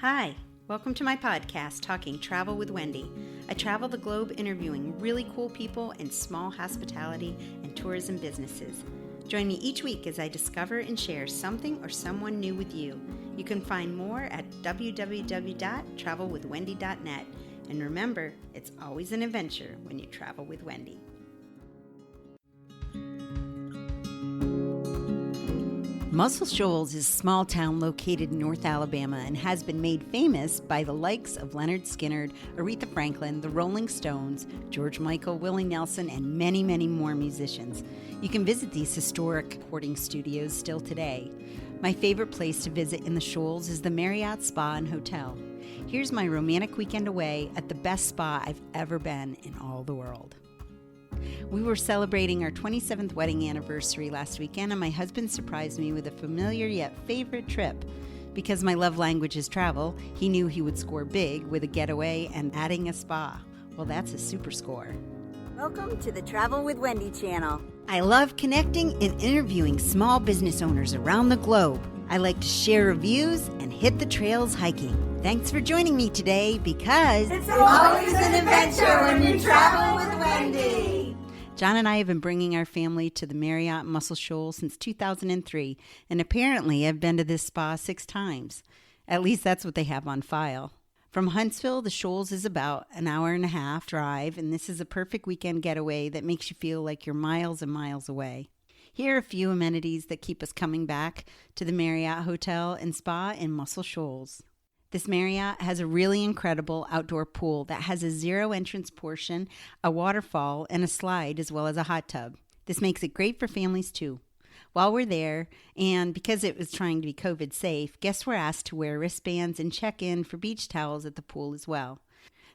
Hi, welcome to my podcast, Talking Travel with Wendy. I travel the globe interviewing really cool people in small hospitality and tourism businesses. Join me each week as I discover and share something or someone new with you. You can find more at www.travelwithwendy.net. And remember, it's always an adventure when you travel with Wendy. Muscle Shoals is a small town located in North Alabama and has been made famous by the likes of Leonard Skinner, Aretha Franklin, the Rolling Stones, George Michael, Willie Nelson, and many, many more musicians. You can visit these historic recording studios still today. My favorite place to visit in the Shoals is the Marriott Spa and Hotel. Here's my romantic weekend away at the best spa I've ever been in all the world. We were celebrating our 27th wedding anniversary last weekend, and my husband surprised me with a familiar yet favorite trip. Because my love language is travel, he knew he would score big with a getaway and adding a spa. Well, that's a super score. Welcome to the Travel with Wendy channel. I love connecting and interviewing small business owners around the globe. I like to share reviews and hit the trails hiking. Thanks for joining me today because it's always an adventure when you travel with Wendy. John and I have been bringing our family to the Marriott Muscle Shoals since 2003, and apparently have been to this spa 6 times. At least that's what they have on file. From Huntsville, the Shoals is about an hour and a half drive, and this is a perfect weekend getaway that makes you feel like you're miles and miles away. Here are a few amenities that keep us coming back to the Marriott Hotel and Spa in Muscle Shoals. This Marriott has a really incredible outdoor pool that has a zero entrance portion, a waterfall, and a slide, as well as a hot tub. This makes it great for families too. While we're there, and because it was trying to be COVID safe, guests were asked to wear wristbands and check in for beach towels at the pool as well.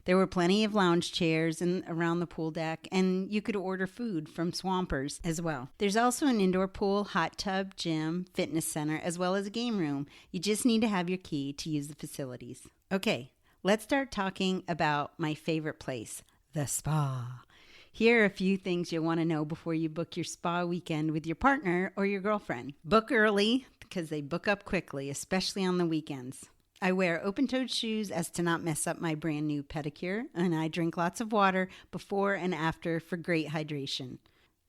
There were plenty of lounge chairs around the pool deck, and you could order food from Swampers as well. There's also an indoor pool, hot tub, gym, fitness center, as well as a game room. You just need to have your key to use the facilities. Okay, let's start talking about my favorite place, the spa. Here are a few things you'll want to know before you book your spa weekend with your partner or your girlfriend. Book early because they book up quickly, especially on the weekends. I wear open-toed shoes as to not mess up my brand new pedicure, and I drink lots of water before and after for great hydration.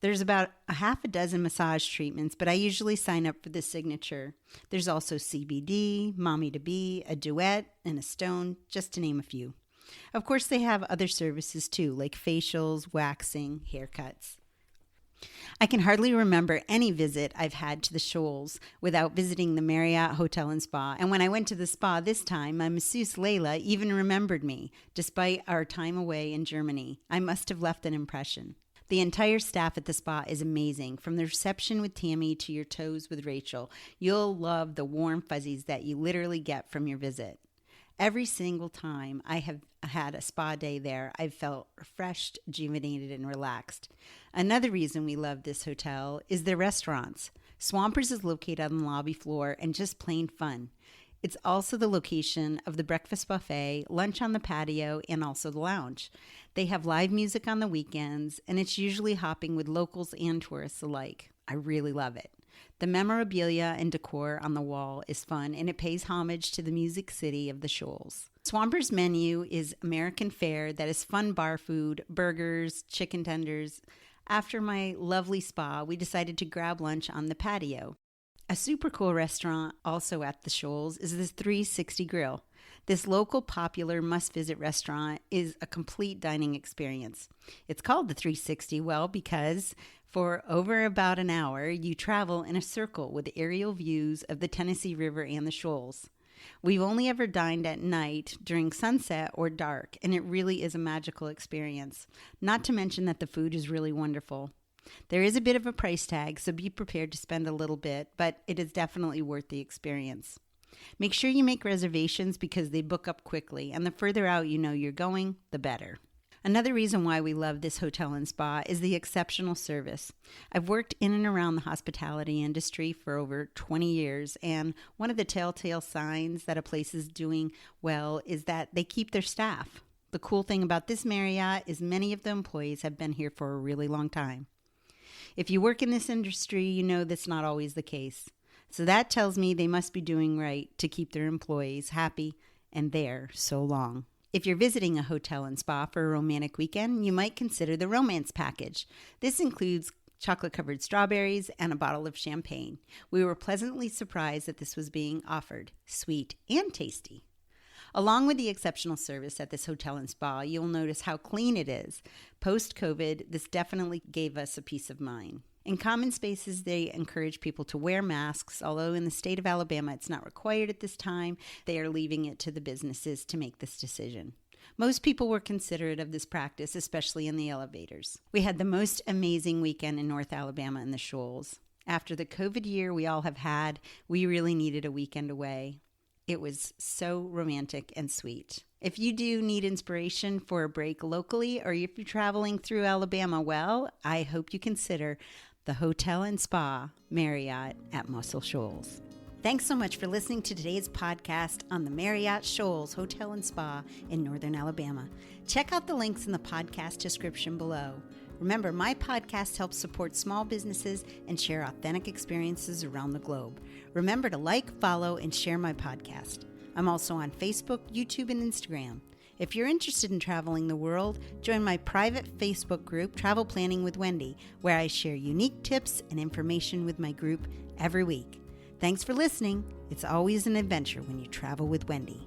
There's about a half a dozen massage treatments, but I usually sign up for the signature. There's also CBD, mommy-to-be, a duet, and a stone, just to name a few. Of course, they have other services too, like facials, waxing, haircuts. I can hardly remember any visit I've had to the Shoals without visiting the Marriott Hotel and Spa. And when I went to the spa this time, my masseuse Layla even remembered me, despite our time away in Germany. I must have left an impression. The entire staff at the spa is amazing, from the reception with Tammy to your toes with Rachel. You'll love the warm fuzzies that you literally get from your visit. Every single time I have had a spa day there, I've felt refreshed, rejuvenated, and relaxed. Another reason we love this hotel is their restaurants. Swampers is located on the lobby floor and just plain fun. It's also the location of the breakfast buffet, lunch on the patio, and also the lounge. They have live music on the weekends, and it's usually hopping with locals and tourists alike. I really love it. The memorabilia and decor on the wall is fun, and it pays homage to the music city of the Shoals. Swampers' menu is American fare that is fun bar food, burgers, chicken tenders. After my lovely spa, we decided to grab lunch on the patio. A super cool restaurant also at the Shoals is the 360 Grille. This local popular must-visit restaurant is a complete dining experience. It's called the 360, well, because for over about an hour, you travel in a circle with aerial views of the Tennessee River and the Shoals. We've only ever dined at night during sunset or dark, and it really is a magical experience. Not to mention that the food is really wonderful. There is a bit of a price tag, so be prepared to spend a little bit, but it is definitely worth the experience. Make sure you make reservations because they book up quickly, and the further out you know you're going, the better. Another reason why we love this hotel and spa is the exceptional service. I've worked in and around the hospitality industry for over 20 years, and one of the telltale signs that a place is doing well is that they keep their staff. The cool thing about this Marriott is many of the employees have been here for a really long time. If you work in this industry, you know that's not always the case. So that tells me they must be doing right to keep their employees happy and there so long. If you're visiting a hotel and spa for a romantic weekend, you might consider the romance package. This includes chocolate-covered strawberries and a bottle of champagne. We were pleasantly surprised that this was being offered, sweet and tasty. Along with the exceptional service at this hotel and spa, you'll notice how clean it is. Post-COVID, this definitely gave us a peace of mind. In common spaces, they encourage people to wear masks, although in the state of Alabama, it's not required at this time. They are leaving it to the businesses to make this decision. Most people were considerate of this practice, especially in the elevators. We had the most amazing weekend in North Alabama in the Shoals. After the COVID year we all have had, we really needed a weekend away. It was so romantic and sweet. If you do need inspiration for a break locally, or if you're traveling through Alabama, well, I hope you consider the Hotel and Spa Marriott at Muscle Shoals. Thanks so much for listening to today's podcast on the Marriott Shoals Hotel and Spa in Northern Alabama. Check out the links in the podcast description below. Remember, my podcast helps support small businesses and share authentic experiences around the globe. Remember to like, follow, and share my podcast. I'm also on Facebook, YouTube, and Instagram. If you're interested in traveling the world, join my private Facebook group, Travel Planning with Wendy, where I share unique tips and information with my group every week. Thanks for listening. It's always an adventure when you travel with Wendy.